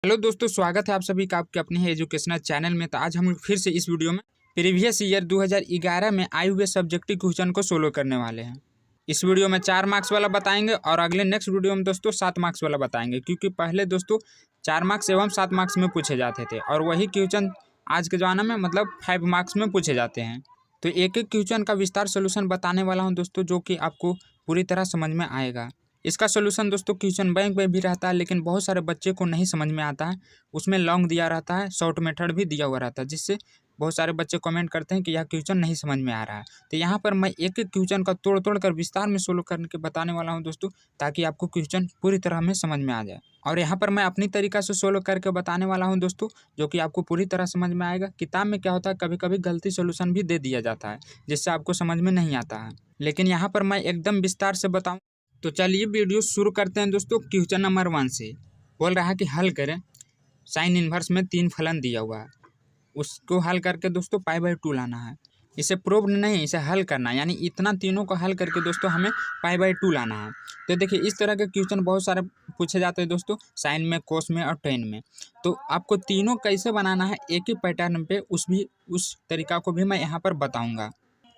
Hello दोस्तों, स्वागत है आप सभी का आपके अपने ही एजुकेशनल चैनल में। तो आज हम लोग फिर से इस वीडियो में प्रीवियस ईयर 2011 में आए हुए सब्जेक्टिव क्वेश्चन को सोल्व करने वाले हैं। इस वीडियो में 4 मार्क्स वाला बताएंगे और अगले नेक्स्ट वीडियो में दोस्तों 7 मार्क्स वाला बताएंगे, क्योंकि पहले दोस्तों 4 मार्क्स एवं 7 मार्क्स में पूछे जाते थे और वही क्वेश्चन आज के ज़माने में मतलब 5 मार्क्स में पूछे जाते हैं। तो एक एक क्वेश्चन का विस्तार सोल्यूशन बताने वाला हूँ दोस्तों, जो कि आपको पूरी तरह समझ में आएगा। इसका सोल्यूशन दोस्तों क्वेश्चन बैंक में भी रहता है, लेकिन बहुत सारे बच्चे को नहीं समझ में आता है। उसमें लॉन्ग दिया रहता है, शॉर्ट मेथड भी दिया हुआ रहता है, जिससे बहुत सारे बच्चे कमेंट करते हैं कि यह क्वेश्चन नहीं समझ में आ रहा है। तो यहाँ पर मैं एक एक क्वेश्चन का तोड़ तोड़ कर विस्तार में सोल्व करके बताने वाला हूँ दोस्तों, ताकि आपको क्वेश्चन पूरी तरह में समझ में आ जाए। और यहाँ पर मैं अपनी तरीका से सोल्व करके बताने वाला हूँ दोस्तों, जो कि आपको पूरी तरह समझ में आएगा। किताब में क्या होता है, कभी कभी गलती सोल्यूशन भी दे दिया जाता है, जिससे आपको समझ में नहीं आता है, लेकिन यहाँ पर मैं एकदम विस्तार से बताऊँ। तो चलिए वीडियो शुरू करते हैं दोस्तों। क्वेश्चन नंबर 1 से बोल रहा है कि हल करें। साइन इन्वर्स में 3 फलन दिया हुआ है, उसको हल करके दोस्तों पाई/2 लाना है। इसे प्रूव नहीं, इसे हल करना है, यानी इतना तीनों को हल करके दोस्तों हमें पाई/2 लाना है। तो देखिए, इस तरह के क्वेश्चन बहुत सारे पूछे जाते हैं दोस्तों, साइन में, कोस में और टेन में। तो आपको तीनों कैसे बनाना है एक ही पैटर्न पे, उस तरीका को भी मैं यहाँ पर बताऊँगा।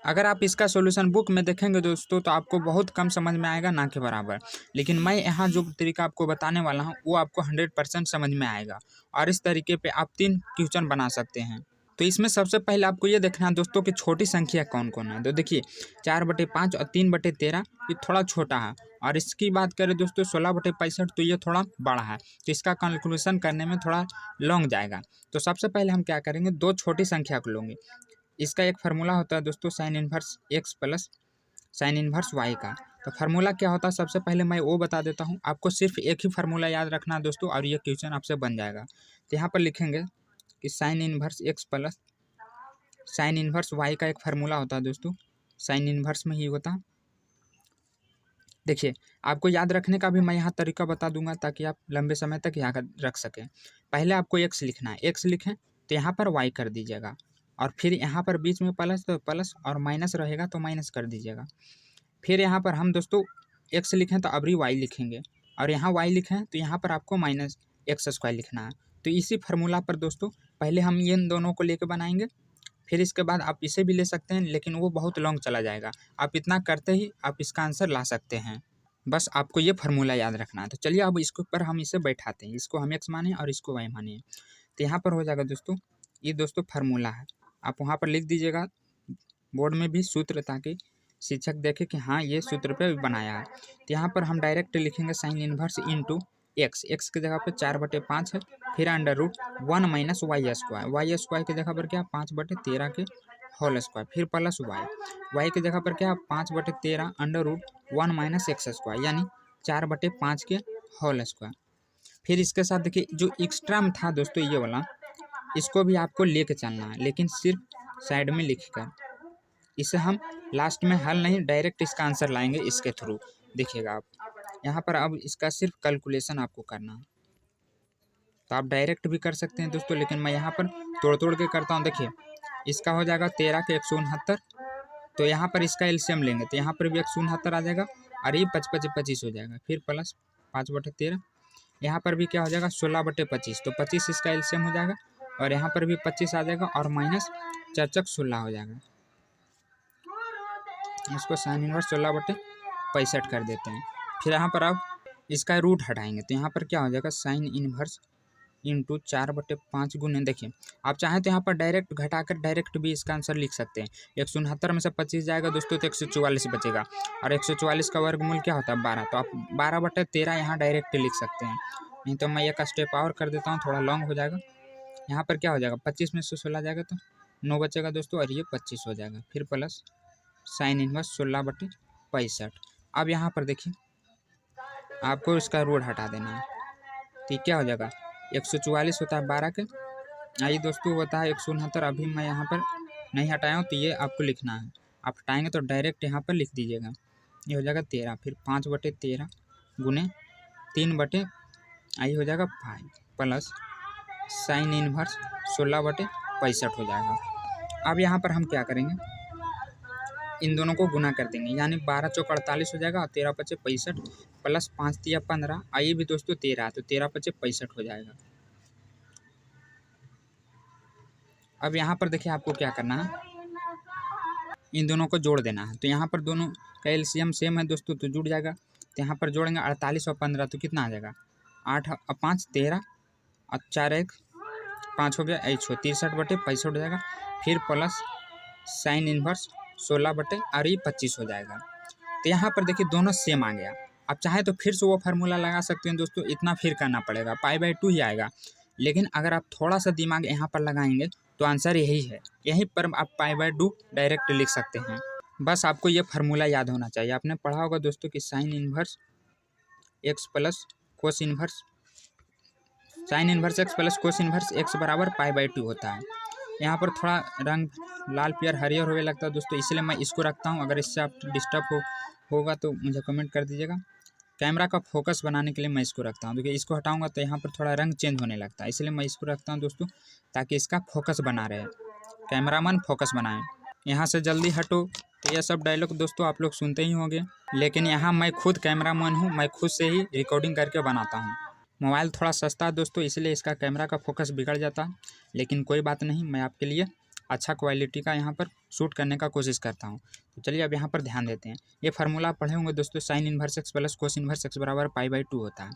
अगर आप इसका सॉल्यूशन बुक में देखेंगे दोस्तों, तो आपको बहुत कम समझ में आएगा, ना के बराबर। लेकिन मैं यहाँ जो तरीका आपको बताने वाला हूँ वो आपको 100% समझ में आएगा, और इस तरीके पे आप 3 क्वेश्चन बना सकते हैं। तो इसमें सबसे पहले आपको ये देखना है दोस्तों कि छोटी संख्या कौन कौन है। तो देखिए, 4/5 और 3/13 ये थोड़ा छोटा है, और इसकी बात करें दोस्तों 16/65 तो ये थोड़ा बड़ा है। तो इसका कैलकुलेशन करने में थोड़ा लॉन्ग जाएगा। तो सबसे पहले हम क्या करेंगे, 2 छोटी संख्या को लेंगे। इसका एक फार्मूला होता है दोस्तों sign inverse x plus sign inverse y का। तो फार्मूला क्या होता है, सबसे पहले मैं वो बता देता हूँ। आपको सिर्फ एक ही फार्मूला याद रखना है दोस्तों, और ये क्वेश्चन आपसे बन जाएगा। तो यहाँ पर लिखेंगे कि sign inverse x plus sign inverse y का एक फार्मूला होता है दोस्तों, साइन इन्वर्स में ही होता है। देखिए, आपको याद रखने का भी मैं यहाँ तरीका बता दूंगा, ताकि आप लंबे समय तक याद रख सकें। पहले आपको x लिखना है, x लिखें तो यहाँ पर y कर दीजिएगा, और फिर यहाँ पर बीच में प्लस तो प्लस, और माइनस रहेगा तो माइनस कर दीजिएगा। फिर यहाँ पर हम दोस्तों x लिखें तो अभी y लिखेंगे, और यहाँ y लिखें तो यहाँ पर आपको -x² लिखना है। तो इसी फार्मूला पर दोस्तों पहले हम इन दोनों को लेकर बनाएंगे, फिर इसके बाद आप इसे भी ले सकते हैं, लेकिन वो बहुत लॉन्ग चला जाएगा। आप इतना करते ही आप इसका आंसर ला सकते हैं। बस आपको ये फार्मूला याद रखना है। तो चलिए अब इसके ऊपर हम इसे बैठाते हैं, इसको हम x माने और इसको y माने। तो यहाँ पर हो जाएगा दोस्तों, ये दोस्तों फार्मूला है। आप वहाँ पर लिख दीजिएगा बोर्ड में भी सूत्र, ताकि शिक्षक देखे कि हाँ ये सूत्र पे बनाया है। तो यहाँ पर हम डायरेक्ट लिखेंगे साइन इन्वर्स इंटू x की जगह पे 4/5 है, फिर √1 - y² की जगह पर क्या 5/13 के होल स्क्वायर, फिर प्लस y की जगह पर क्या 5/13 √1 - x², यानी 4/5 के होल स्क्वायर। फिर इसके साथ देखिए, जो एक्स्ट्रा में था दोस्तों ये वाला, इसको भी आपको लेके चलना है, लेकिन सिर्फ साइड में लिखकर। इसे हम लास्ट में हल नहीं, डायरेक्ट इसका आंसर लाएंगे इसके थ्रू। देखिएगा आप यहाँ पर, अब इसका सिर्फ कैलकुलेशन आपको करना है। तो आप डायरेक्ट भी कर सकते हैं दोस्तों, लेकिन मैं यहाँ पर तोड़ तोड़ के करता हूँ। देखिए, इसका हो जाएगा 13 के 169। तो यहाँ पर इसका एलसीएम लेंगे तो यहाँ पर भी 169 आ जाएगा, और ये 25 हो जाएगा, फिर प्लस 5/13। यहाँ पर भी क्या हो जाएगा 16/25, तो 25 इसका एलसीएम हो जाएगा, और यहाँ पर भी 25 आ जाएगा, और माइनस 4×16 हो जाएगा। इसको साइन इन्वर्स 16/65 कर देते हैं। फिर यहाँ पर आप इसका रूट हटाएंगे, तो यहाँ पर क्या हो जाएगा साइन इन्वर्स इंटू 4/5 गुने। देखिए, आप चाहें तो यहाँ पर डायरेक्ट घटाकर डायरेक्ट भी इसका आंसर लिख सकते हैं। 169 में से 25 जाएगा दोस्तों तो 144 बचेगा, और 144 का वर्गमूल क्या होता है 12, तो आप 12/13 यहाँ डायरेक्ट लिख सकते हैं। नहीं तो मैं एक स्टेप और कर देता हूँ, थोड़ा लॉन्ग हो जाएगा। यहाँ पर क्या हो जाएगा 25 में से 16 जाएगा तो 9 बचेगा दोस्तों, और ये 25 हो जाएगा, फिर प्लस साइन इन्वर्स 16/65। अब यहाँ पर देखिए, आपको इसका रूट हटा देना है। ठीक, क्या हो जाएगा 144 होता है 12 के, आइए दोस्तों होता है 169। अभी मैं यहाँ पर नहीं हटाया हूँ, तो ये आपको लिखना है। आप हटाएंगे तो डायरेक्ट यहाँ पर लिख दीजिएगा, ये हो जाएगा 13, फिर 5/13 गुने 3 आई हो जाएगा 5, प्लस साइन इन्वर्स 16/65 हो जाएगा। अब यहाँ पर हम क्या करेंगे, इन दोनों को गुना कर देंगे, यानी 12×4 48 हो जाएगा, और 13×5 65, प्लस 5×3 15, आइए भी दोस्तों 13, तो 13×5 65 हो जाएगा। अब यहाँ पर देखिए आपको क्या करना है, इन दोनों को जोड़ देना है। तो यहाँ पर दोनों का एलसीएम सेम है दोस्तों, तो जुड़ जाएगा। तो यहाँ पर जोड़ेंगे 48 और 15, तो कितना आ जाएगा 8 और 5 13 और 4 1 5 हो गया, 163/65 हो जाएगा। फिर प्लस साइन इन्वर्स 16 और ये 25 हो जाएगा। तो यहाँ पर देखिए दोनों सेम आ गया। अब चाहे तो फिर से वो फार्मूला लगा सकते हैं दोस्तों, इतना फिर करना पड़ेगा, π/2 ही आएगा। लेकिन अगर आप थोड़ा सा दिमाग यहाँ पर लगाएंगे तो आंसर यही है, यहीं पर आप π/2 डायरेक्ट लिख सकते हैं। बस आपको ये फार्मूला याद होना चाहिए। आपने पढ़ा होगा दोस्तों कि sign inverse x plus cos inverse sign inverse x plus cos inverse x बराबर π/2 होता है। यहाँ पर थोड़ा रंग लाल पियर हरियर होने लगता है दोस्तों, इसलिए मैं इसको रखता हूँ। अगर इससे आप डिस्टर्ब होगा तो मुझे कमेंट कर दीजिएगा। कैमरा का फोकस बनाने के लिए मैं इसको रखता हूँ, क्योंकि इसको हटाऊंगा तो यहाँ पर थोड़ा रंग चेंज होने लगता है, इसलिए मैं इसको रखता हूँ दोस्तों, ताकि इसका फोकस बना रहे, कैमरामैन फोकस बनाए। यहाँ से जल्दी हटो, तो ये सब डायलॉग दोस्तों आप लोग सुनते ही होंगे, लेकिन यहाँ मैं खुद कैमरामैन हूँ, मैं खुद से ही रिकॉर्डिंग करके बनाता हूँ। मोबाइल थोड़ा सस्ता है दोस्तों, इसलिए इसका कैमरा का फोकस बिगड़ जाता है, लेकिन कोई बात नहीं, मैं आपके लिए अच्छा क्वालिटी का यहाँ पर शूट करने का कोशिश करता हूँ। तो चलिए अब यहाँ पर ध्यान देते हैं। ये फार्मूला आप पढ़े होंगे दोस्तों, sign inverse x plus cos inverse x बराबर π/2 होता है।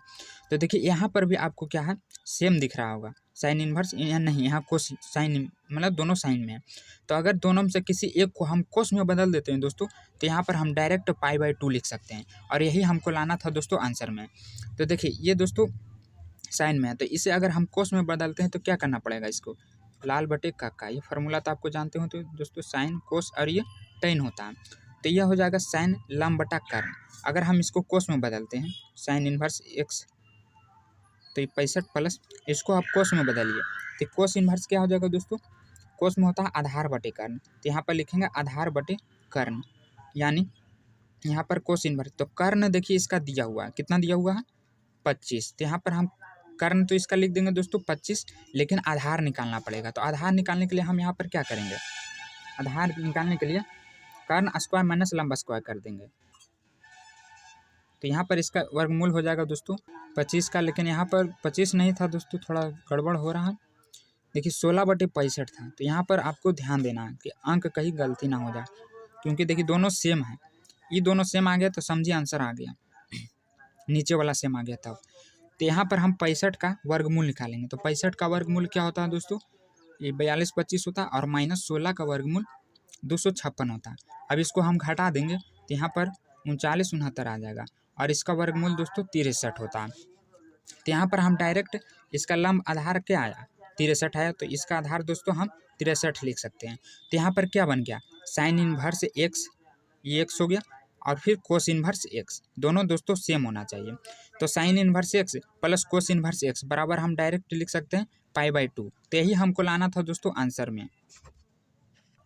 तो देखिए यहाँ पर भी आपको क्या है, सेम दिख रहा होगा, साइन इन्वर्स या नहीं, यहाँ कोस साइन मतलब दोनों साइन में है। तो अगर दोनों में से किसी एक को हम कोस में बदल देते हैं दोस्तों, तो यहाँ पर हम डायरेक्ट π/2 लिख सकते हैं, और यही हमको लाना था दोस्तों आंसर में। तो देखिए ये दोस्तों साइन में है, तो इसे अगर हम कोस में बदलते हैं तो क्या करना पड़ेगा, इसको लाल बटे का ये फार्मूला तो आपको जानते हो तो दोस्तों, साइन कोस और ये टेन होता है। तो यह हो जाएगा साइन लम बटा कर्न। अगर हम इसको कोस में बदलते हैं, साइन इन्वर्स x, तो ये 65 प्लस, इसको आप कोस में बदलिए, तो कोस इन्वर्स क्या हो जाएगा दोस्तों, कोस में होता है आधार बटे कर्ण, तो यहाँ पर लिखेंगे आधार बटे कर्ण, यानी यहाँ पर कोस इन्वर्स। तो कर्ण देखिए इसका दिया हुआ है, कितना दिया हुआ है 25, तो यहाँ पर हम कर्ण तो इसका लिख देंगे दोस्तों 25, लेकिन आधार निकालना पड़ेगा। तो आधार निकालने के लिए हम यहाँ पर क्या करेंगे, आधार निकालने के लिए कर्ण स्क्वायर माइनस लंब स्क्वायर कर देंगे। तो यहाँ पर इसका वर्गमूल हो जाएगा दोस्तों 25 का, लेकिन यहाँ पर 25 नहीं था दोस्तों, थोड़ा गड़बड़ हो रहा है। देखिए 16/65 था। तो यहाँ पर आपको ध्यान देना है कि अंक कहीं गलती ना हो जाए, क्योंकि देखिए दोनों सेम है, ये दोनों सेम आ गया तो समझिए आंसर आ गया, नीचे वाला सेम आ गया तब। तो यहाँ पर हम 65 का वर्गमूल निकालेंगे। तो 65 का वर्गमूल क्या होता है दोस्तों, ये 42/25 होता है, और माइनस 16 का वर्गमूल 256 होता है। अब इसको हम घटा देंगे तो यहाँ पर 3969 आ जाएगा, और इसका वर्गमूल दोस्तों 63 होता है। तो यहाँ पर हम डायरेक्ट इसका लंब आधार क्या आया, 63 आया, तो इसका आधार दोस्तों हम 63 लिख सकते हैं। तो यहाँ पर क्या बन गया, साइन इन्वर्स x, ये x हो गया, और फिर कोस इन्वर्स x, दोनों दोस्तों सेम होना चाहिए। तो sign inverse x plus cos inverse x बराबर हम डायरेक्ट लिख सकते हैं π/2। तो यही हमको लाना था दोस्तों आंसर में।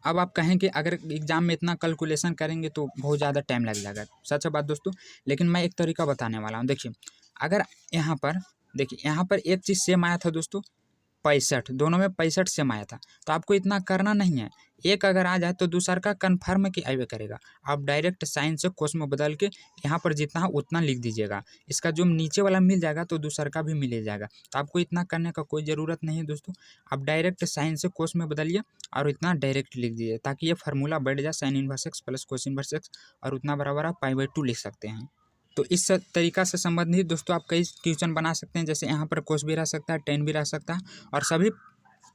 अब आप कहें कि अगर एग्जाम में इतना कैलकुलेशन करेंगे तो बहुत ज़्यादा टाइम लग जाएगा, सच बात दोस्तों, लेकिन मैं एक तरीका बताने वाला हूँ। देखिए अगर यहाँ पर देखिए, यहाँ पर एक चीज़ सेम आया था दोस्तों 65, दोनों में 65 सेम आया था, तो आपको इतना करना नहीं है। एक अगर आ जाए तो दूसरा का कन्फर्म कि आइवे करेगा, आप डायरेक्ट साइन से कोस में बदल के यहाँ पर जितना उतना लिख दीजिएगा, इसका जो नीचे वाला मिल जाएगा तो दूसरा का भी मिल जाएगा। तो आपको इतना करने का कोई ज़रूरत नहीं है दोस्तों, आप डायरेक्ट साइन से कोस में बदलिए और इतना डायरेक्ट लिख दीजिए, ताकि ये फार्मूला बैठ जाए, sign inverse x plus cos inverse x, और उतना बराबर आप π/2 लिख सकते हैं। तो इस तरीका से संबंधित दोस्तों आप कई क्वेश्चन बना सकते हैं, जैसे यहाँ पर कोस भी रह सकता है, टेन भी रह सकता है, और सभी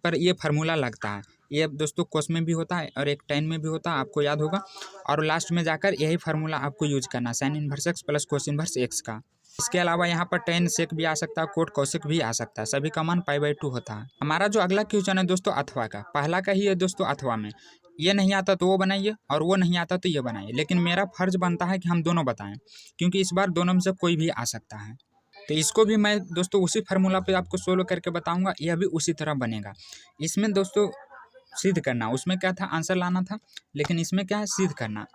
पर ये फार्मूला लगता है। ये दोस्तों कोस में भी होता है और एक टेन में भी होता है, आपको याद होगा, और लास्ट में जाकर यही फार्मूला आपको यूज करना है, sign inverse x plus cos inverse x का। इसके अलावा यहाँ पर टेन सेक भी आ सकता है, कोट कौशिक भी आ सकता है, सभी का मान π/2 होता है। हमारा जो अगला क्वेश्चन है दोस्तों अथवा का, पहला का ही है दोस्तों अथवा में, ये नहीं आता तो वो बनाइए और वो नहीं आता तो ये बनाइए, लेकिन मेरा फर्ज बनता है कि हम दोनों बताएं, क्योंकि इस बार दोनों में से कोई भी आ सकता है। तो इसको भी मैं दोस्तों उसी फार्मूला पे आपको सोल्व करके बताऊंगा, यह भी उसी तरह बनेगा। इसमें दोस्तों सिद्ध करना, उसमें क्या था आंसर लाना था, लेकिन इसमें क्या है सिद्ध करना।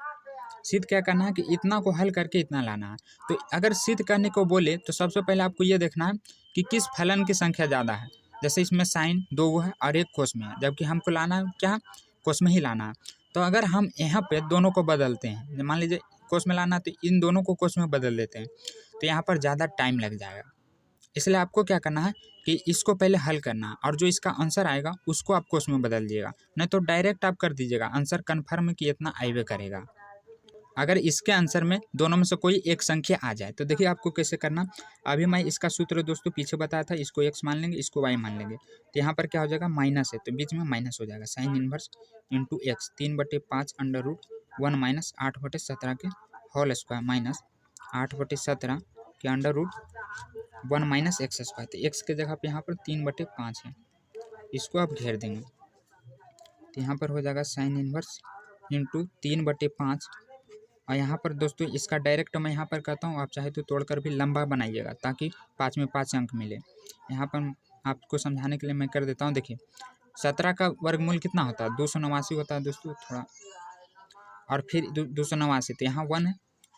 सिद्ध क्या करना है कि इतना को हल करके इतना लाना है। तो अगर सिद्ध करने को बोले तो सबसे पहले आपको ये देखना है कि किस फलन की संख्या ज़्यादा है। जैसे इसमें साइन 2 है और एक कोस में है, जबकि हमको लाना है क्या, कोस में ही लाना है। तो अगर हम यहाँ पे दोनों को बदलते हैं, मान लीजिए कोस में लाना है तो इन दोनों को कोस में बदल देते हैं, तो यहाँ पर ज़्यादा टाइम लग जाएगा। इसलिए आपको क्या करना है कि इसको पहले हल करना है और जो इसका आंसर आएगा उसको आपको उसमें बदल दिएगा, नहीं तो डायरेक्ट आप कर दीजिएगा आंसर कन्फर्म कि इतना आइवे करेगा। अगर इसके आंसर में दोनों में से कोई एक संख्या आ जाए तो देखिए आपको कैसे करना। अभी मैं इसका सूत्र दोस्तों पीछे बताया था, इसको x मान लेंगे, इसको y मान लेंगे, तो यहाँ पर क्या हो जाएगा माइनस है तो बीच में माइनस हो जाएगा, sine inverse into x 3/5 under root 1 minus 8/17 के होल स्क्वायर माइनस 8/17 के under root 1 minus x square. तो एक्स के जगह पे यहाँ पर 3/5 है, इसको आप घेर देंगे तो यहाँ पर हो जाएगा साइन इनवर्स इंटू 3/5 और यहाँ पर दोस्तों इसका डायरेक्ट मैं यहाँ पर कहता हूँ, आप चाहे तो तोड़कर भी लंबा बनाइएगा ताकि 5 में 5 अंक मिले। यहाँ पर आपको समझाने के लिए मैं कर देता हूँ। देखिए 17 का वर्गमूल कितना होता है, 289 होता है दोस्तों, थोड़ा और फिर 289 तो यहाँ 1 है,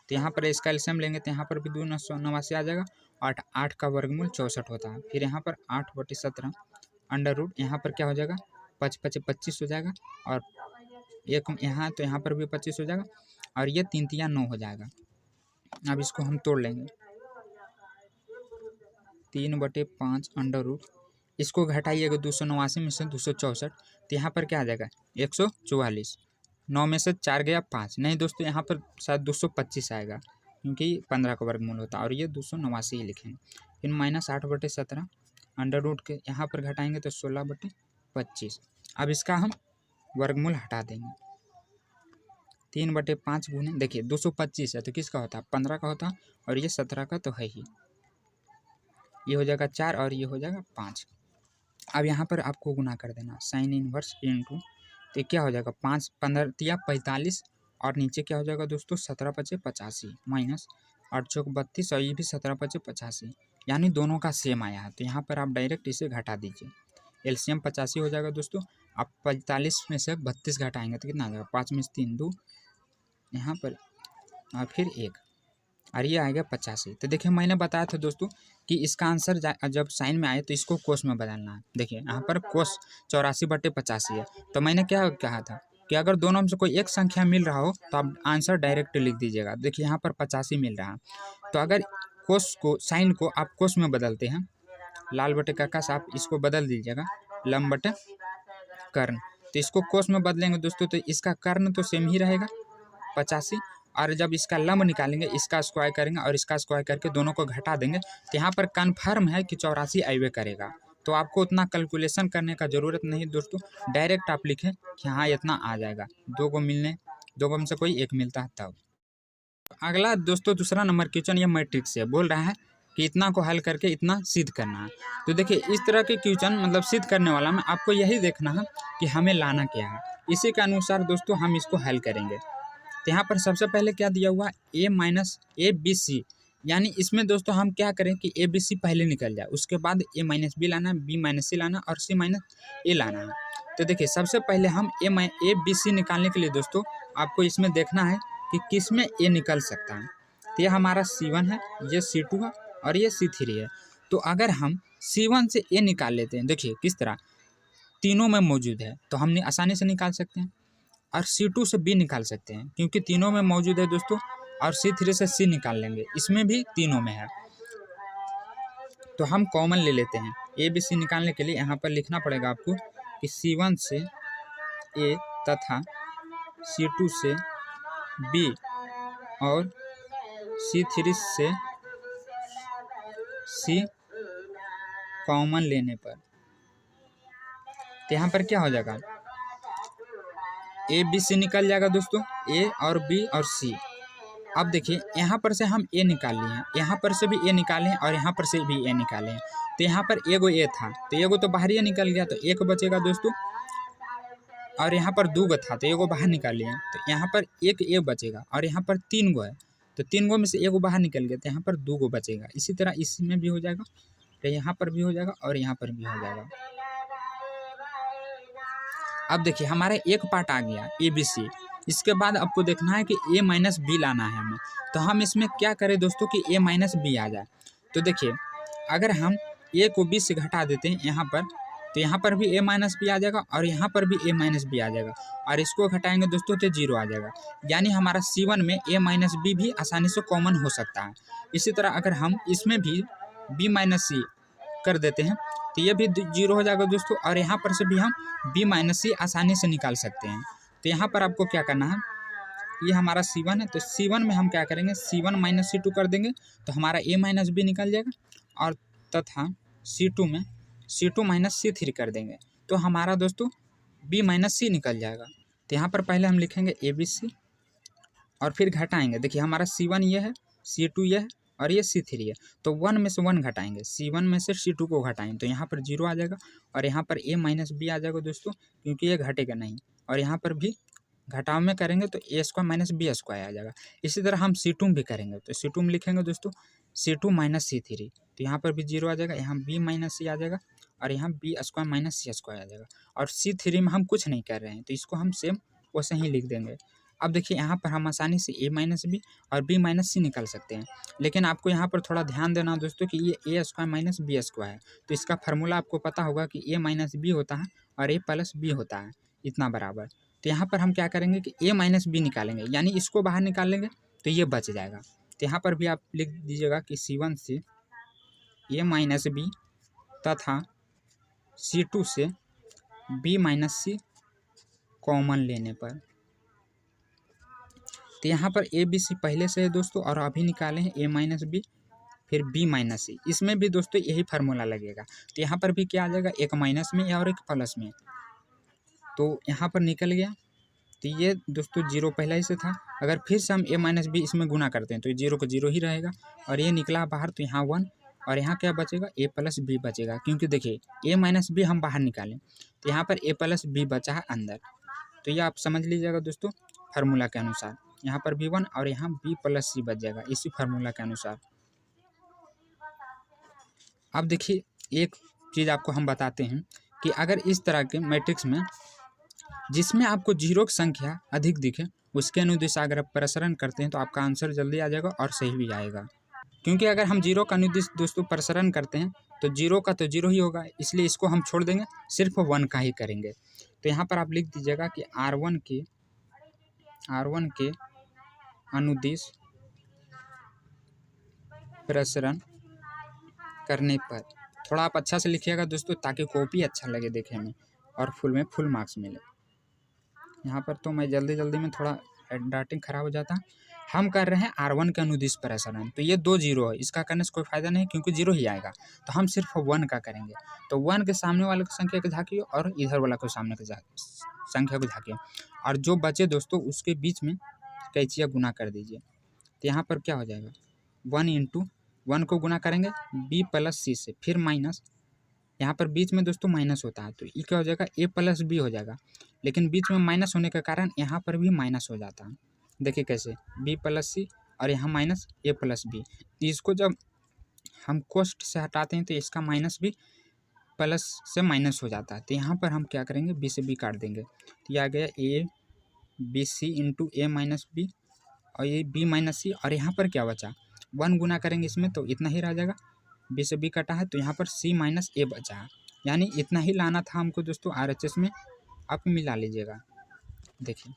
तो यहाँ पर इसका एलसीएम लेंगे तो यहाँ पर भी 289 आ जाएगा। 8 का वर्गमूल 64 होता है, फिर यहाँ पर 8/17 अंडर रूट, यहाँ पर क्या हो जाएगा 25 हो जाएगा और एक यहाँ तो यहाँ पर भी 25 हो जाएगा और ये 3 तिया 9 हो जाएगा। अब इसको हम तोड़ लेंगे 3/5 अंडर रूट, इसको घटाइएगा 289 में से 264 तो यहाँ पर क्या आ जाएगा 144, 9 में से 4 गया 5, नहीं दोस्तों यहाँ पर शायद 225 आएगा क्योंकि 15 का वर्गमूल होता है और ये 289 ही लिखेंगे। फिर माइनस 8/17 अंडर रूट के यहाँ पर घटाएंगे तो 16/25। अब इसका हम वर्गमूल हटा देंगे, 3/5 गुने देखिए 225 है तो किसका होता है 15 का होता है और ये 17 का तो है ही, ये हो जाएगा 4 और ये हो जाएगा 5। अब यहाँ पर आपको गुना कर देना साइन इनवर्स इंटू, तो क्या हो जाएगा 5 15 तिया 45 और नीचे क्या हो जाएगा दोस्तों 17/5 85 माइनस 8 चौक 32 और ये भी 17/5 85, यानी दोनों का सेम आया है। तो यहाँ पर आप डायरेक्ट इसे घटा दीजिए, एलसीएम 85 हो जाएगा दोस्तों। आप 45 में से 32 घटाएंगे तो कितना आ जाएगा 5 में से 3 2 यहाँ पर और फिर 1 और ये आएगा 85। तो देखिए मैंने बताया था दोस्तों कि इसका आंसर जब साइन में आए तो इसको कोस में बदलना है। देखिए यहाँ पर कोस 84/85 है, तो मैंने क्या कहा था कि अगर दोनों में से कोई एक संख्या मिल रहा हो तो आप आंसर डायरेक्ट लिख दीजिएगा। देखिए यहाँ पर 85 मिल रहा है, तो अगर कोस को साइन को आप कोस में बदलते हैं, लाल बटे काका से आप इसको बदल दीजिएगा लंब बटे कर्ण, तो इसको कोस में बदलेंगे दोस्तों तो इसका कर्ण तो सेम ही रहेगा 85, और जब इसका लंब निकालेंगे इसका स्क्वायर करेंगे और इसका स्क्वायर करके दोनों को घटा देंगे तो यहाँ पर कन्फर्म है कि 84 आइवे करेगा। तो आपको उतना कैलकुलेशन करने का ज़रूरत नहीं दोस्तों, डायरेक्ट आप लिखें कि हाँ इतना आ जाएगा, दो को में से कोई एक मिलता है तब। अगला दोस्तों दूसरा नंबर क्वेश्चन ये मैट्रिक्स से बोल रहा है कि इतना को हल करके इतना सिद्ध करना है। तो देखिए इस तरह के क्वेश्चन मतलब सिद्ध करने वाला में आपको यही देखना है कि हमें लाना क्या है, इसी के अनुसार दोस्तों हम इसको हल करेंगे। तो यहाँ पर सबसे पहले क्या दिया हुआ a minus A B C, यानी इसमें दोस्तों हम क्या करें कि ए बी सी पहले निकल जाए, उसके बाद a माइनस बी लाना, b माइनस सी लाना और c माइनस ए लाना है। तो देखिए सबसे पहले हम ए बी सी निकालने के लिए दोस्तों आपको इसमें देखना है कि किस में a निकल सकता है। तो ये हमारा C1 है, ये C2 है और ये C3 है। तो अगर हम C1 से a निकाल लेते हैं, देखिए किस तरह तीनों में मौजूद है तो हम आसानी से निकाल सकते हैं, और C2 से B निकाल सकते हैं क्योंकि तीनों में मौजूद है दोस्तों, और C3 से C निकाल लेंगे, इसमें भी तीनों में है। तो हम कॉमन ले लेते हैं, ए बी सी निकालने के लिए यहाँ पर लिखना पड़ेगा आपको कि C1 से A तथा C2 से B और C3 से C कॉमन लेने पर, तो यहाँ पर क्या हो जाएगा ए बी सी निकल जाएगा दोस्तों, ए और बी और सी। अब देखिए यहाँ पर से हम ए निकाल लिए हैं, यहाँ पर से भी ए निकाले हैं और यहाँ पर से भी ए निकाले हैं। तो यहाँ पर एगो ए था तो एगो तो बाहर ही निकल गया, तो एक बचेगा दोस्तों, और यहाँ पर दो गो था तो एगो बाहर निकाल लिए, तो यहाँ पर एक ए बचेगा, और यहाँ पर 3 गो है तो 3 गो में से एगो बाहर निकल गया तो यहाँ पर 2 गो बचेगा। इसी तरह इसमें भी हो जाएगा, तो यहाँ पर भी हो जाएगा और यहाँ पर भी हो जाएगा। अब देखिए हमारा एक पार्ट आ गया ए बी सी, इसके बाद आपको देखना है कि ए माइनस बी लाना है हमें। तो हम इसमें क्या करें दोस्तों कि ए माइनस बी आ जाए। तो देखिए अगर हम ए को बी से घटा देते हैं यहाँ पर, तो यहाँ पर भी ए माइनस बी आ जाएगा और यहाँ पर भी ए माइनस बी आ जाएगा, और इसको घटाएंगे दोस्तों तो 0 आ जाएगा, यानी हमारा C1 में ए माइनस बी भी आसानी से कॉमन हो सकता है। इसी तरह अगर हम इसमें भी बी माइनस सी कर देते हैं तो ये भी 0 हो जाएगा दोस्तों। और यहाँ पर से भी हम बी माइनस सी आसानी से निकाल सकते हैं। तो यहाँ पर आपको क्या करना है, ये हमारा C1 है तो C1 में हम क्या करेंगे, C1 माइनस C2 कर देंगे तो हमारा A माइनस बी निकल जाएगा। और तथा C2 में C2 माइनस C3 कर देंगे तो हमारा दोस्तों B माइनस सी निकल जाएगा। तो यहाँ पर पहले हम लिखेंगे ABC और फिर घटाएंगे। देखिए हमारा C1 ये है, C2 ये है और ये C3 है। तो 1 में से 1 घटाएंगे, C1 में से C2 को घटाएंगे तो यहाँ पर 0 आ जाएगा और यहाँ पर A माइनस बी आ जाएगा दोस्तों, क्योंकि ये घटेगा नहीं। और यहाँ पर भी घटाव में करेंगे तो A square minus B square आ जाएगा। इसी तरह हम C2 में भी करेंगे तो C2 में लिखेंगे दोस्तों C2 माइनस C3 तो यहाँ पर भी 0 आ जाएगा, यहाँ B माइनस सी आ जाएगा और यहाँ बी स्क्वायर माइनस सी स्क्वायर आ जाएगा। और C3 में हम कुछ नहीं कर रहे हैं तो इसको हम सेम वैसे ही लिख देंगे। अब देखिए यहाँ पर हम आसानी से A माइनस बी और B माइनस सी निकाल सकते हैं, लेकिन आपको यहाँ पर थोड़ा ध्यान देना दोस्तों कि ये A square minus B square है तो इसका फार्मूला आपको पता होगा कि A माइनस बी होता है और A प्लस बी होता है इतना बराबर। तो यहाँ पर हम क्या करेंगे कि A माइनस बी निकालेंगे, यानी इसको बाहर निकाल लेंगे तो ये बच जाएगा। तो यहाँ पर भी आप लिख दीजिएगा कि C1 से A माइनस बी तथा C2 से B माइनस सी कॉमन लेने पर। तो यहाँ पर A B C पहले से है दोस्तों और अभी निकाले हैं A माइनस बी फिर B माइनस सी, इसमें भी दोस्तों यही फार्मूला लगेगा। तो यहाँ पर भी क्या आ जाएगा, एक माइनस में और एक प्लस में, तो यहाँ पर निकल गया। तो ये दोस्तों 0 पहले ही से था, अगर फिर से हम A माइनस बी इसमें गुना करते हैं तो 0 को 0 ही रहेगा और ये निकला बाहर तो यहाँ 1 और यहाँ क्या बचेगा, A प्लस बी बचेगा। क्योंकि देखिए A माइनस बी हम बाहर निकालें तो यहाँ पर A प्लस बी बचा है अंदर। तो ये आप समझ लीजिएगा दोस्तों फार्मूला के अनुसार, यहाँ पर B1 और यहाँ B प्लस सी बच जाएगा इसी फार्मूला के अनुसार। अब देखिए एक चीज़ आपको हम बताते हैं कि अगर इस तरह के मैट्रिक्स में जिसमें आपको 0 की संख्या अधिक दिखे उसके अनुदिश अगर आप प्रसरण करते हैं तो आपका आंसर जल्दी आ जाएगा और सही भी आएगा। क्योंकि अगर हम 0 का अनुदिश दोस्तों प्रसरण करते हैं तो 0 का तो 0 ही होगा, इसलिए इसको हम छोड़ देंगे, सिर्फ 1 का ही करेंगे। तो यहाँ पर आप लिख दीजिएगा कि R1 के अनुदिश प्रसरण करने पर, थोड़ा आप अच्छा से लिखिएगा दोस्तों ताकि कॉपी अच्छा लगे देखने में और फुल मार्क्स मिले। यहाँ पर तो मैं जल्दी में थोड़ा हैंडराइटिंग खराब हो जाता है। हम कर रहे हैं R1 के अनुदिश प्रसरण, तो ये 2 0 है, इसका करने से कोई फायदा नहीं क्योंकि 0 ही आएगा। तो हम सिर्फ 1 का करेंगे, तो 1 के सामने वाले की संख्या को झाँकिए और इधर वाला को सामने की संख्या को झाँकिए और जो बचे दोस्तों उसके बीच में कैंचिया गुना कर दीजिए। तो यहाँ पर क्या हो जाएगा, 1 इंटू 1 को गुना करेंगे B प्लस सी से, फिर माइनस, यहाँ पर बीच में दोस्तों माइनस होता है तो ये क्या हो जाएगा, A प्लस बी हो जाएगा। लेकिन बीच में माइनस होने के कारण यहाँ पर भी माइनस हो जाता है। देखिए कैसे, B प्लस सी और यहाँ माइनस A प्लस बी। इसको जब हम कोष्ट से हटाते हैं तो इसका माइनस भी प्लस से माइनस हो जाता है। तो यहाँ पर हम क्या करेंगे, B से B काट देंगे तो ये आ गया A B C into A minus B और ये B माइनस सी। और यहाँ पर क्या बचा, 1 गुना करेंगे इसमें तो इतना ही रह जाएगा, B से B कटा है तो यहाँ पर C माइनस A बचा है, यानी इतना ही लाना था हमको दोस्तों। RHS में आप मिला लीजिएगा। देखिए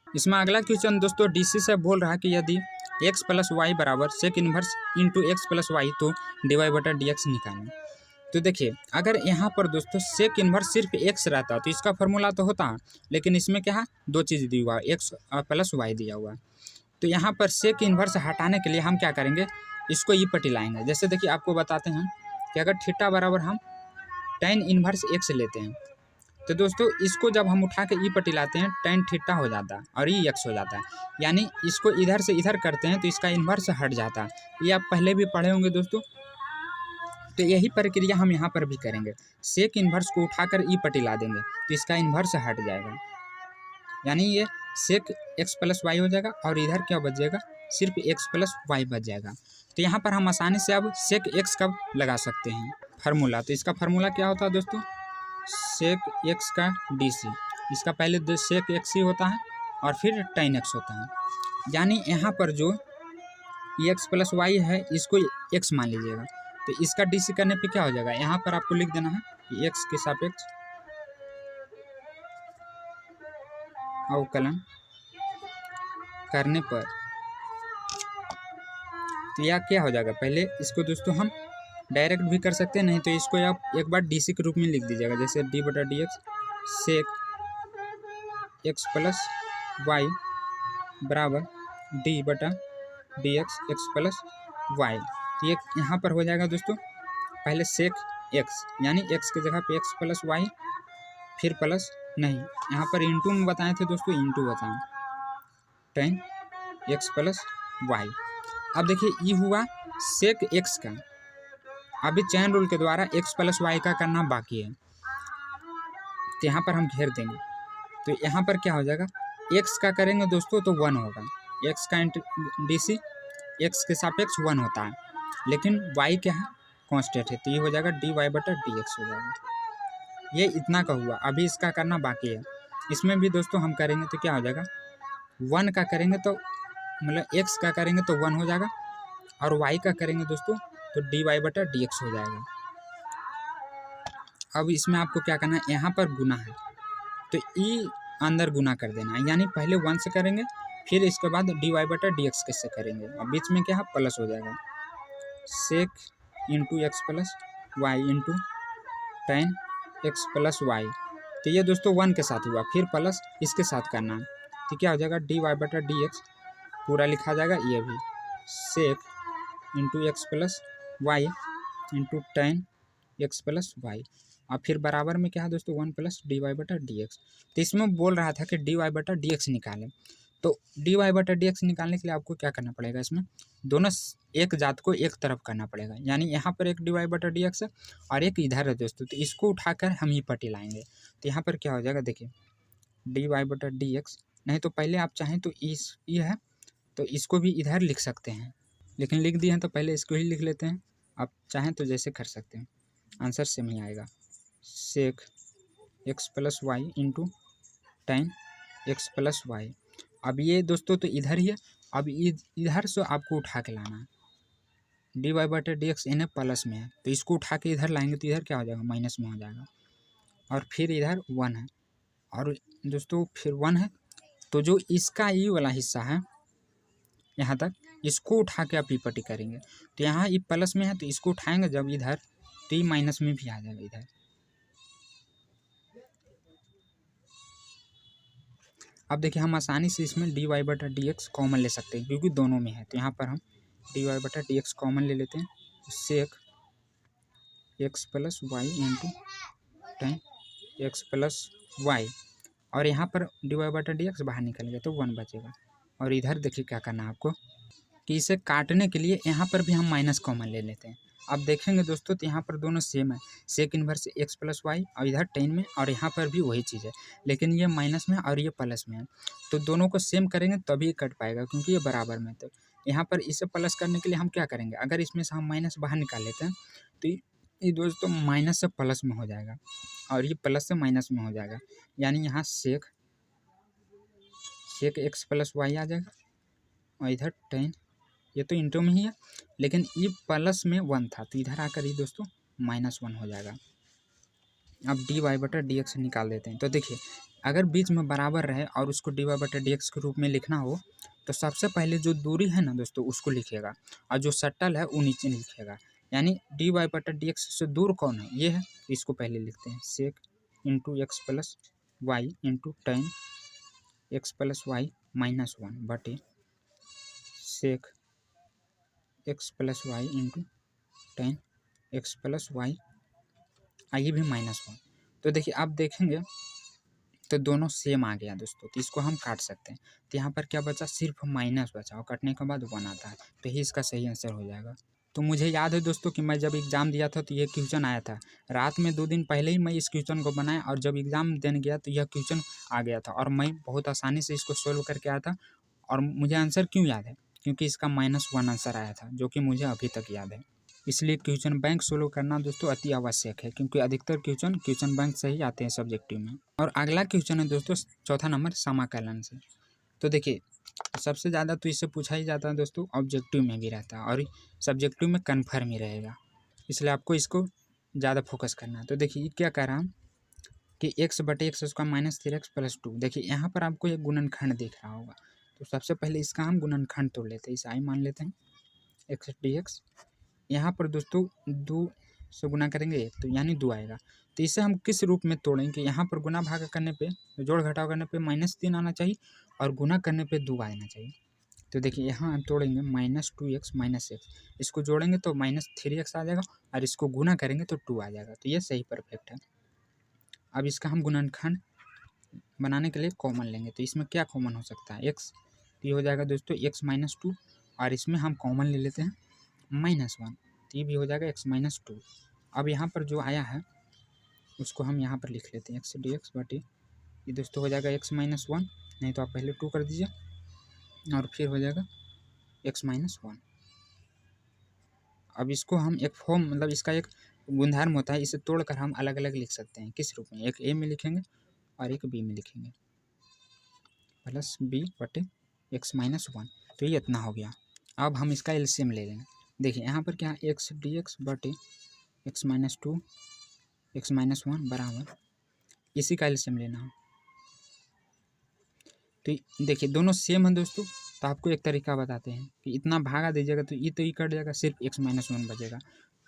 इसमें अगला क्वेश्चन दोस्तों DC से बोल रहा है कि यदि x प्लस वाई बराबर sec inverse into x plus Y तो dy/dx निकालें। तो देखिए अगर यहाँ पर दोस्तों सेक इन्वर्स सिर्फ x रहता तो इसका फार्मूला तो होता, लेकिन इसमें क्या है, 2 चीज़ दी हुआ है, x प्लस वाई दिया हुआ है। तो यहाँ पर सेक इन्वर्स हटाने के लिए हम क्या करेंगे, इसको ई पट्टी लाएंगे। जैसे देखिए आपको बताते हैं कि अगर थीटा बराबर हम tan इन्वर्स x लेते हैं तो दोस्तों इसको जब हम उठा के ई पट्टी लाते हैं tan थीटा हो जाता है और ई x हो जाता है, यानी इसको इधर से इधर करते हैं तो इसका इन्वर्स हट जाता है। ये आप पहले भी पढ़े होंगे दोस्तों, तो यही प्रक्रिया हम यहाँ पर भी करेंगे। सेक इन्वर्स को उठाकर ई पट्टी ला देंगे तो इसका इन्वर्स हट जाएगा, यानी ये सेक x प्लस वाई हो जाएगा और इधर क्या बच जाएगा, सिर्फ x प्लस वाई बच जाएगा। तो यहाँ पर हम आसानी से अब सेक x का लगा सकते हैं फार्मूला। तो इसका फार्मूला क्या होता है दोस्तों, सेक x का DC, इसका पहले सेक x ही होता है और फिर tan x होता है, यानी यहाँ पर जो x प्लस वाई है इसको x मान लीजिएगा। तो इसका DC करने पे क्या हो जाएगा, यहाँ पर आपको लिख देना है कि x के सापेक्ष अवकलन करने पर तो यह क्या हो जाएगा, पहले इसको दोस्तों हम डायरेक्ट भी कर सकते हैं, नहीं तो इसको आप एक बार डी सी के रूप में लिख दीजिएगा, जैसे डी बटा D x sec x plus y बराबर डी बटा D x x plus Y. तो ये यहाँ पर हो जाएगा दोस्तों, पहले सेक एक्स यानी एक्स की जगह पे एक्स प्लस वाई, फिर प्लस नहीं, यहाँ पर इंटू में बताए थे दोस्तों, इंटू बताएं टेन एक्स प्लस वाई। अब देखिए ये हुआ सेक एक्स का, अभी चैन रूल के द्वारा एक्स प्लस वाई का करना बाकी है, तो यहाँ पर हम घेर देंगे। तो यहाँ पर क्या हो जाएगा, एक्स का करेंगे दोस्तों तो 1 होगा, एक्स का डी सी एक्स के सापेक्ष 1 होता है, लेकिन वाई क्या है, कांस्टेंट है, तो ये हो जाएगा डी वाई बटा डी एक्स हो जाएगा। ये इतना का हुआ, अभी इसका करना बाकी है। इसमें भी दोस्तों हम करेंगे तो क्या हो जाएगा, 1 का करेंगे तो मतलब एक्स का करेंगे तो 1 हो जाएगा, और वाई का करेंगे दोस्तों तो डी वाई बटा डी एक्स हो जाएगा। अब इसमें आपको क्या करना है, यहाँ पर गुना है तो ई अंदर गुना कर देना है, यानी पहले 1 से करेंगे, फिर इसके बाद डी वाई बटा डी एक्स कैसे करेंगे, और बीच में क्या है प्लस हो जाएगा, sec into x plus Y into tan x plus Y. तो ये दोस्तों 1 के साथ हुआ, फिर प्लस इसके साथ करना है, तो क्या हो जाएगा डी वाई बटा डी एक्स पूरा लिखा जाएगा, ये भी sec into x plus Y into tan x plus Y, और फिर बराबर में क्या है दोस्तों 1 प्लस डी वाई बटा डी एक्स। तो इसमें बोल रहा था कि डी वाई बटा डी एक्स निकालें, तो डी वाई बटा डी एक्स निकालने के लिए आपको क्या करना पड़ेगा, इसमें दोनों एक जात को एक तरफ करना पड़ेगा, यानी यहाँ पर एक डी वाई बटा डी एक्स है और एक इधर है दोस्तों, तो इसको उठाकर हम ही पट्टी लाएंगे। तो यहाँ पर क्या हो जाएगा, देखिए डी वाई बटा डी एक्स, नहीं तो पहले आप चाहें तो इस ये है तो इसको भी इधर लिख सकते हैं, लेकिन लिख दिए हैं तो पहले इसको ही लिख लेते हैं, आप चाहें तो जैसे कर सकते हैं, आंसर सेम ही आएगा, sec x plus Y into tan x plus y. अब ये दोस्तों तो इधर ही है, अब इधर से आपको उठा के लाना है, डी वाई बटे डी एक्स इन्हें प्लस में है, तो इसको उठा के इधर लाएंगे तो इधर क्या हो जाएगा, माइनस में हो जाएगा, और फिर इधर 1 है, और दोस्तों फिर 1 है, तो जो इसका ये वाला हिस्सा है यहाँ तक, इसको उठा के आप ई पट्टी करेंगे, तो यहाँ ये प्लस में है तो इसको उठाएंगे जब इधर, तो ये माइनस में भी आ जाएगा इधर। अब देखिए हम आसानी से इसमें डी वाई बटा डी एक्स कॉमन ले सकते हैं, क्योंकि दोनों में है, तो यहाँ पर हम डी वाई बटा डी एक्स कॉमन ले लेते हैं, sec x plus Y into tan x plus Y, और यहाँ पर डी वाई बटा डी एक्स बाहर निकलेगा तो 1 बचेगा। और इधर देखिए क्या करना है आपको, कि इसे काटने के लिए यहाँ पर भी हम माइनस कॉमन ले लेते हैं। अब देखेंगे दोस्तों तो यहाँ पर दोनों सेम है, sec inverse x plus Y, और इधर 10 में, और यहाँ पर भी वही चीज़ है, लेकिन ये माइनस में और ये प्लस में है, तो दोनों को सेम करेंगे तभी कट पाएगा, क्योंकि ये बराबर में। तो यहाँ पर इसे प्लस करने के लिए हम क्या करेंगे, अगर इसमें से हम माइनस बाहर निकाल लेते हैं तो ये दोस्तों माइनस से प्लस में हो जाएगा, और ये प्लस से माइनस में हो जाएगा, यानी यहाँ सेक एक्स प्लस वाई आ जाएगा, और इधर 10, ये तो इंटू में ही है, लेकिन ये प्लस में 1 था, तो इधर आकर ये दोस्तों -1 हो जाएगा। अब डी वाई बटा डी एक्स निकाल देते हैं, तो देखिए अगर बीच में बराबर रहे और उसको डी वाई बटा डी एक्स के रूप में लिखना हो, तो सबसे पहले जो दूरी है ना दोस्तों उसको लिखिएगा, और जो सटल है वो नीचे लिखिएगा, यानी डी वाई बटा डी एक्स से दूर कौन है, ये है, तो इसको पहले लिखते हैं, sec into x plus Y into tan x plus Y -1 बटे sec x plus Y into tan x plus Y, आइए भी -1। तो देखिए आप देखेंगे तो दोनों सेम आ गया दोस्तों, तो इसको हम काट सकते हैं, तो यहाँ पर क्या बचा, सिर्फ माइनस बचा, और कटने के बाद 1 आता है, तो ही इसका सही आंसर हो जाएगा। तो मुझे याद है दोस्तों कि मैं जब एग्ज़ाम दिया था तो ये क्वेश्चन आया था, रात में 2 दिन पहले ही मैं इस क्वेश्चन को बनाया, और जब एग्ज़ाम देने गया तो यह क्वेश्चन आ गया था, और मैं बहुत आसानी से इसको सोल्व करके आया था। और मुझे आंसर क्यों याद है, क्योंकि इसका -1 आंसर आया था, जो कि मुझे अभी तक याद है। इसलिए क्वेश्चन बैंक सोल्व करना दोस्तों अति आवश्यक है, क्योंकि अधिकतर क्वेश्चन बैंक से ही आते हैं सब्जेक्टिव में। और अगला क्वेश्चन है दोस्तों चौथा नंबर समाकलन से। तो देखिए सबसे ज़्यादा तो इससे पूछा ही जाता है दोस्तों, ऑब्जेक्टिव में भी रहता है, और सब्जेक्टिव में कन्फर्म ही रहेगा, इसलिए आपको इसको ज़्यादा फोकस करना है। तो देखिए क्या कह रहा हूँ कि x बटे x स्क्वायर -3x + 2। देखिए यहाँ पर आपको एक गुणनखंड दिख रहा होगा, तो सबसे पहले इसका हम गुणनखंड तोड़ लेते हैं, इसे i मान लेते हैं, एक्स डी एक्स। यहाँ पर दोस्तों 2 से गुना करेंगे 1 तो यानी 2 आएगा। तो इसे हम किस रूप में तोड़ेंगे? यहाँ पर गुना भाग करने पे, जोड़ घटाव करने पे -3 आना चाहिए और गुना करने पे 2 आना चाहिए। तो देखिए यहाँ हम तोड़ेंगे -2x -x, इसको जोड़ेंगे तो -3x आ जाएगा और इसको गुना करेंगे तो 2 आ जाएगा। तो ये सही परफेक्ट है। अब इसका हम गुणनखंड बनाने के लिए कॉमन लेंगे, तो इसमें क्या कॉमन हो सकता है? x, तो ये हो जाएगा दोस्तों x -2 और इसमें हम कॉमन ले लेते हैं -1, तो ये भी हो जाएगा x -2। अब यहाँ पर जो आया है उसको हम यहाँ पर लिख लेते हैं x dx बटे ये दोस्तों हो जाएगा x -1, नहीं तो आप पहले 2 कर दीजिए और फिर हो जाएगा x -1। अब इसको हम एक फॉर्म, मतलब इसका एक गुणधर्म होता है, इसे तोड़कर हम अलग अलग लिख सकते हैं। किस रूप में? एक a में लिखेंगे और एक b में लिखेंगे, प्लस b बटे x -1। तो ये इतना हो गया। अब हम इसका एलसीएम ले लेंगे। देखिए यहाँ पर क्या है, x dx बटे x -2 x -1 बराबर, इसी का एलसीएम लेना है। तो देखिए दोनों सेम है दोस्तों, तो आपको एक तरीका बताते हैं कि इतना भागा दीजिएगा तो ये कट जाएगा, सिर्फ x -1 बचेगा।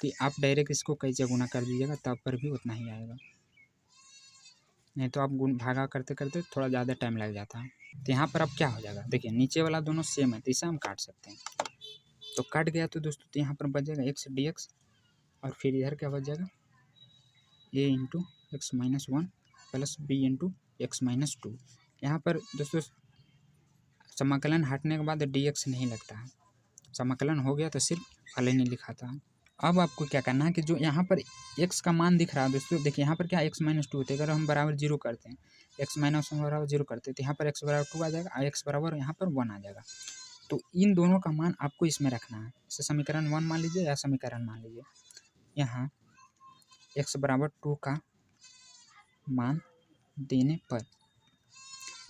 कि आप डायरेक्ट इसको कैसे गुना कर दीजिएगा तब पर भी उतना ही आएगा, नहीं तो आप भागा करते करते थोड़ा ज़्यादा टाइम लग जाता है। तो यहाँ पर अब क्या हो जाएगा, देखिए नीचे वाला दोनों सेम है तो इसे हम काट सकते हैं। तो कट गया तो दोस्तों तो यहाँ पर बच जाएगा x dx और फिर इधर क्या बच जाएगा a into x -1 plus b into x -2। यहाँ पर दोस्तों समाकलन हटने के बाद dx नहीं लगता है, समाकलन हो गया तो सिर्फ फलन नहीं लिखा था। अब आपको क्या करना है कि जो यहाँ पर x का मान दिख रहा है दोस्तों, देखिए यहाँ पर क्या x -2 होते हैं, अगर हम बराबर 0 करते हैं, x -1 बराबर 0 करते हैं तो यहाँ पर x बराबर 2 आ जाएगा और x बराबर यहाँ पर 1 आ जाएगा। तो इन दोनों का मान आपको इसमें रखना है। इसे समीकरण 1 मान लीजिए या समीकरण मान लीजिए। यहाँ x बराबर 2 का मान देने पर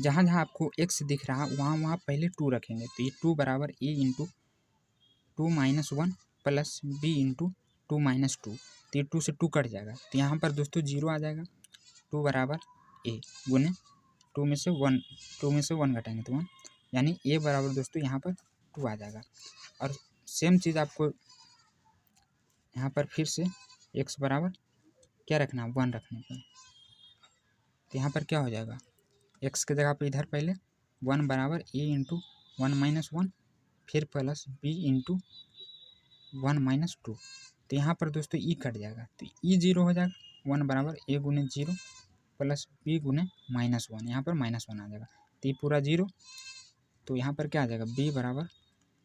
जहाँ जहाँ आपको x दिख रहा है वहाँ वहाँ पहले 2 रखेंगे। तो ये 2 बराबर a into 2 - 1 plus b into 2 - 2, तो ये 2 से 2 कट जाएगा। तो यहाँ पर दोस्तों 0 आ जाएगा। 2 बराबर a गुने 2 में से 1 घटाएंगे तो 1, यानी a बराबर दोस्तों यहाँ पर 2 आ जाएगा। और सेम चीज़ आपको यहाँ पर फिर से x बराबर क्या रखना है, 1 रखने पर। तो यहाँ पर क्या हो जाएगा, x के जगह पे इधर पहले 1 बराबर a इंटू 1 - 1 फिर प्लस b इंटू 1 - 2। तो यहाँ पर दोस्तों e कट जाएगा तो e 0 हो जाएगा। 1 बराबर a गुने 0 प्लस b गुने -1, यहाँ पर -1 आ जाएगा। तो ये पूरा 0, तो यहाँ पर क्या आ जाएगा, b बराबर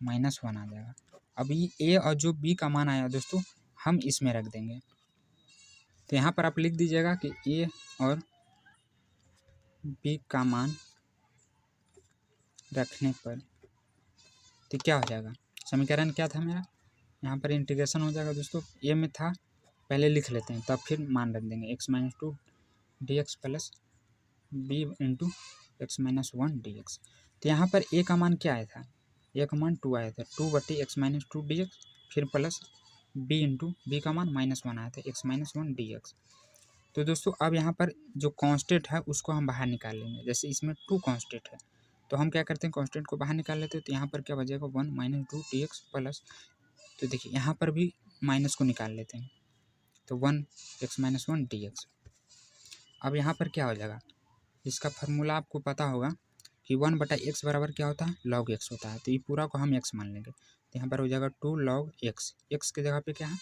-1 आ जाएगा। अब ये a और जो b का मान आया दोस्तों हम इसमें रख देंगे। तो यहाँ पर आप लिख दीजिएगा कि a और b का मान रखने पर तो क्या हो जाएगा, समीकरण क्या था मेरा, यहाँ पर इंटीग्रेशन हो जाएगा दोस्तों। ए में था, पहले लिख लेते हैं तब फिर मान रख देंगे, x -2 dx plus b into x -1 dx। तो यहाँ पर a का मान क्या आया था, a का मान 2 आया था, 2 बटे x -2 dx फिर प्लस b इंटू b का मान -1 आया था, x -1 dx। तो दोस्तों अब यहाँ पर जो कांस्टेंट है उसको हम बाहर निकाल लेंगे। जैसे इसमें 2 कांस्टेंट है तो हम क्या करते हैं, कांस्टेंट को बाहर निकाल लेते हैं। तो यहाँ पर क्या बचेगा 1 - 2 dx प्लस, तो देखिए यहाँ पर भी माइनस को निकाल लेते हैं तो 1 x -1 dx। अब यहाँ पर क्या हो जाएगा, इसका फार्मूला आपको पता होगा कि 1 बटा x बराबर क्या होता है, log x होता है। तो ये पूरा को हम x मान लेंगे। तो यहाँ पर हो जाएगा 2 log x, x के जगह पे क्या है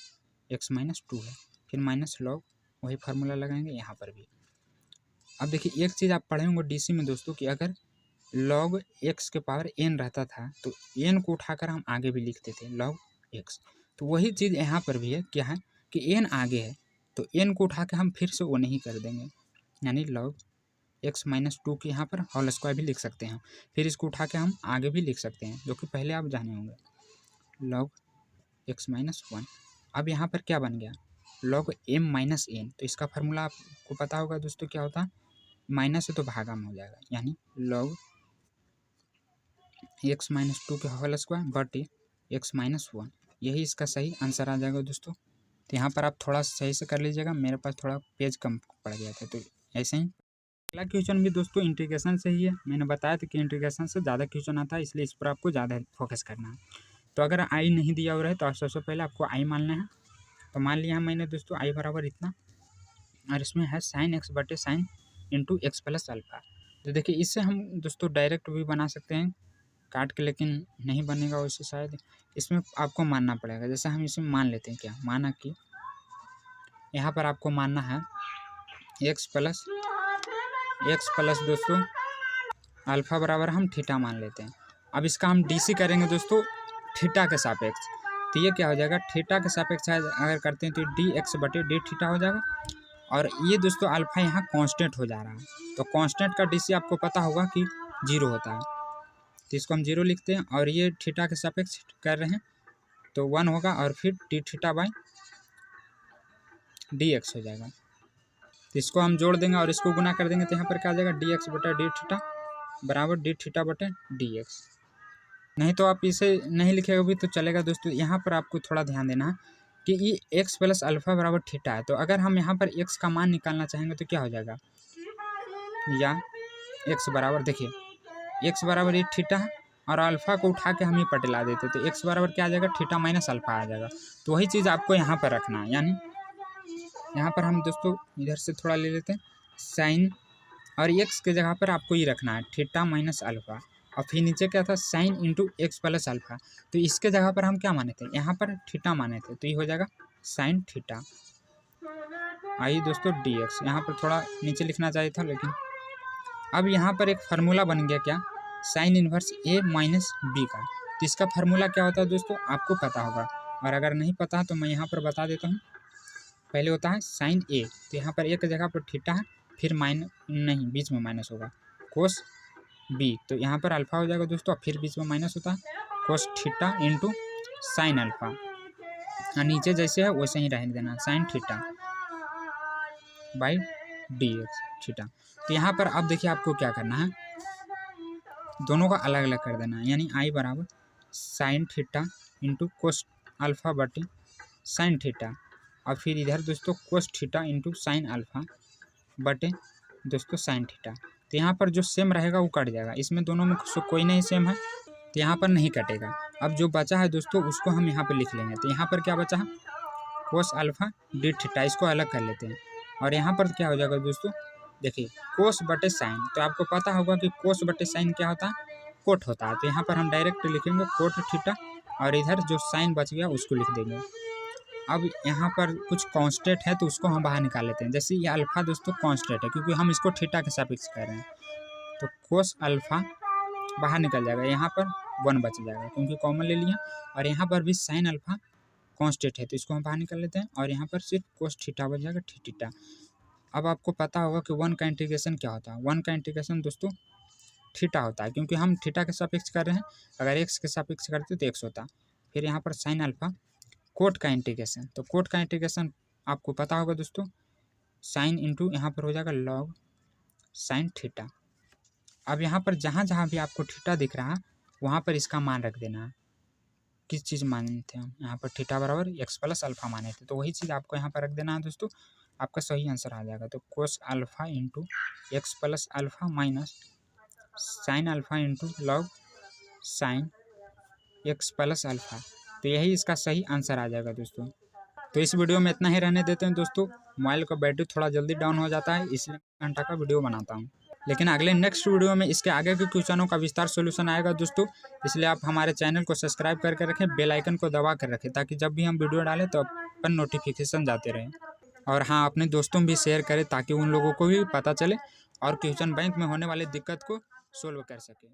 x -2 है, फिर माइनस log, वही फार्मूला लगाएंगे यहाँ पर भी। अब देखिए एक चीज़ आप पढ़े होंगे डीसी में दोस्तों कि अगर log x के पावर n रहता था तो n को उठाकर हम आगे भी लिखते थे log x। तो वही चीज़ यहाँ पर भी है, क्या है कि n आगे है तो n को उठा के हम फिर से वो नहीं कर देंगे, यानी log x -2 के यहाँ पर होल स्क्वायर भी लिख सकते हैं। फिर इसको उठा के हम आगे भी लिख सकते हैं, जो कि पहले आप जाने होंगे log x -1। अब यहाँ पर क्या बन गया, log m - n। तो इसका फार्मूला आपको पता होगा दोस्तों, क्या होता है, माइनस से तो भागा में हो जाएगा, यानी log x -2 के होल स्क्वायर बटे x -1। यही इसका सही आंसर आ जाएगा दोस्तों। तो यहाँ पर आप थोड़ा सही से कर लीजिएगा, मेरे पास थोड़ा पेज कम पड़ गया था। तो ऐसे ही अगला क्वेश्चन भी दोस्तों इंटीग्रेशन से ही है। मैंने बताया था कि इंटीग्रेशन से ज़्यादा क्वेश्चन आता है, इसलिए इस पर आपको ज़्यादा फोकस करना है। तो अगर आई नहीं दिया हुआ है तो सबसे पहले आपको आई मानना है। तो मान लिया मैंने दोस्तों आई बराबर इतना, और इसमें है साइन एक्स बटे sine into x plus alpha. तो देखिए इससे हम दोस्तों डायरेक्ट भी बना सकते हैं काट के, लेकिन नहीं बनेगा वैसे शायद, इसमें आपको मानना पड़ेगा। जैसे हम इसमें मान लेते हैं, क्या माना कि यहाँ पर आपको मानना है एक्स प्लस दोस्तों अल्फ़ा बराबर हम थीटा मान लेते हैं। अब इसका हम डीसी करेंगे दोस्तों थीटा के सापेक्ष। तो ये क्या हो जाएगा, थीटा के सापेक्ष अगर करते हैं तो डी एक्स बटे डी थीटा हो जाएगा। और ये दोस्तों अल्फ़ा यहाँ कांस्टेंट हो जा रहा है, तो कांस्टेंट का डीसी आपको पता होगा कि 0 होता है, तो इसको हम 0 लिखते हैं। और ये थीटा के सापेक्ष कर रहे हैं तो 1 होगा, और फिर D theta by D x हो जाएगा। तो इसको हम जोड़ देंगे और इसको गुना कर देंगे, तो यहाँ पर क्या आ जाएगा डी एक्स बटा डी थीटा बराबर डी थीटा बटे डी एक्स। नहीं तो आप इसे नहीं लिखेगा भी तो चलेगा दोस्तों। यहाँ पर आपको थोड़ा ध्यान देना है कि ये एक्स प्लस अल्फ़ा बराबर थीटा है, तो अगर हम यहाँ पर एक्स का मान निकालना चाहेंगे तो क्या हो जाएगा, या एक्स बराबर, देखिए एक्स बराबर ये थीटा है और अल्फ़ा को उठा के हम ही पटला देते, तो एक्स बराबर क्या आ जाएगा थीटा माइनस अल्फ़ा आ जाएगा। तो वही चीज़ आपको यहाँ पर रखना है, यानी यहाँ पर हम दोस्तों इधर से थोड़ा ले लेते हैं साइन, और एक्स के जगह पर आपको ये रखना है थीटा माइनस अल्फ़ा, और फिर नीचे क्या था sine into x plus alpha. तो इसके जगह पर हम क्या माने थे, यहाँ पर थीटा माने थे, तो ये हो जाएगा साइन थीटा। आइए दोस्तों डी एक्स, यहाँ पर थोड़ा नीचे लिखना चाहिए था, लेकिन अब यहाँ पर एक फार्मूला बन गया, क्या साइन इन्वर्स ए माइनस बी का। तो इसका फार्मूला क्या होता है दोस्तों आपको पता होगा, और अगर नहीं पता है तो मैं यहाँ पर बता देता हूँ। पहले होता है साइन ए, तो यहाँ पर ए की जगह पर थीटा है, फिर नहीं बीच में माइनस होगा कोस बी, तो यहाँ पर अल्फ़ा हो जाएगा दोस्तों, फिर बीच में माइनस होता है cos theta into sine alpha, और नीचे जैसे है वैसे ही रहने देना sine theta by D x theta. तो यहाँ पर अब देखिए आपको क्या करना है, दोनों का अलग अलग कर देना है, यानी आई बराबर sine theta into cos alpha बटे साइन थीटा, और फिर इधर दोस्तों cos theta into sine alpha बटे दोस्तों साइन थीटा। तो यहाँ पर जो सेम रहेगा वो कट जाएगा, इसमें दोनों में कोई नहीं सेम है तो यहाँ पर नहीं कटेगा। अब जो बचा है दोस्तों उसको हम यहाँ पर लिख लेंगे। तो यहाँ पर क्या बचा है कोस अल्फ़ा डी थीटा, इसको अलग कर लेते हैं। और यहाँ पर क्या हो जाएगा दोस्तों, देखिए कोस बटे साइन, तो आपको पता होगा कि कोस बटे साइन क्या होता है, कोट होता है। तो यहाँ पर हम डायरेक्ट लिखेंगे कोट थीटा, और इधर जो साइन बच गया उसको लिख देंगे। अब यहाँ पर कुछ कांस्टेंट है तो उसको हम बाहर निकाल लेते हैं। जैसे ये अल्फ़ा दोस्तों कांस्टेंट है क्योंकि हम इसको थीटा के सापेक्ष कर रहे हैं, तो कोस अल्फ़ा बाहर निकल जाएगा, यहाँ पर 1 बच जाएगा क्योंकि कॉमन ले लिया। और यहाँ पर भी साइन अल्फ़ा कांस्टेंट है तो इसको हम बाहर निकाल लेते हैं, और यहाँ पर सिर्फ कोस थीटा बच जाएगा थीटा। अब आपको पता होगा कि 1 का इंटीग्रेशन क्या होता है, 1 का इंटीग्रेशन दोस्तों थीटा होता है, क्योंकि हम थीटा के सापेक्ष कर रहे हैं। अगर एक्स के सापेक्ष करते तो एक्स होता। फिर यहाँ पर साइन अल्फ़ा कोट का इंटीग्रेशन, तो कोट का इंटीग्रेशन आपको पता होगा दोस्तों, साइन इंटू यहाँ पर हो जाएगा लॉग साइन थीटा। अब यहाँ पर जहाँ जहाँ भी आपको थीटा दिख रहा है वहाँ पर इसका मान रख देना है। किस चीज़ माने थे हम, यहाँ पर थीटा बराबर एक्स प्लस अल्फ़ा माने थे, तो वही चीज़ आपको यहाँ पर रख देना है दोस्तों, आपका सही आंसर आ जाएगा। तो cos alpha into x plus alpha minus sine alpha into log sine x plus alpha, तो यही इसका सही आंसर आ जाएगा दोस्तों। तो इस वीडियो में इतना ही रहने देते हैं दोस्तों। मोबाइल का बैटरी थोड़ा जल्दी डाउन हो जाता है, इसलिए घंटा का वीडियो बनाता हूँ, लेकिन अगले नेक्स्ट वीडियो में इसके आगे के क्वेश्चनों का विस्तार सॉल्यूशन आएगा दोस्तों। इसलिए आप हमारे चैनल को सब्सक्राइब करके रखें, बेल आइकन को दबा कर रखें, ताकि जब भी हम वीडियो डालें तो अपन नोटिफिकेशन जाते रहें। और हाँ, अपने दोस्तों में भी शेयर करें ताकि उन लोगों को भी पता चले और क्वेश्चन बैंक में होने वाली दिक्कत को सोल्व कर सकें।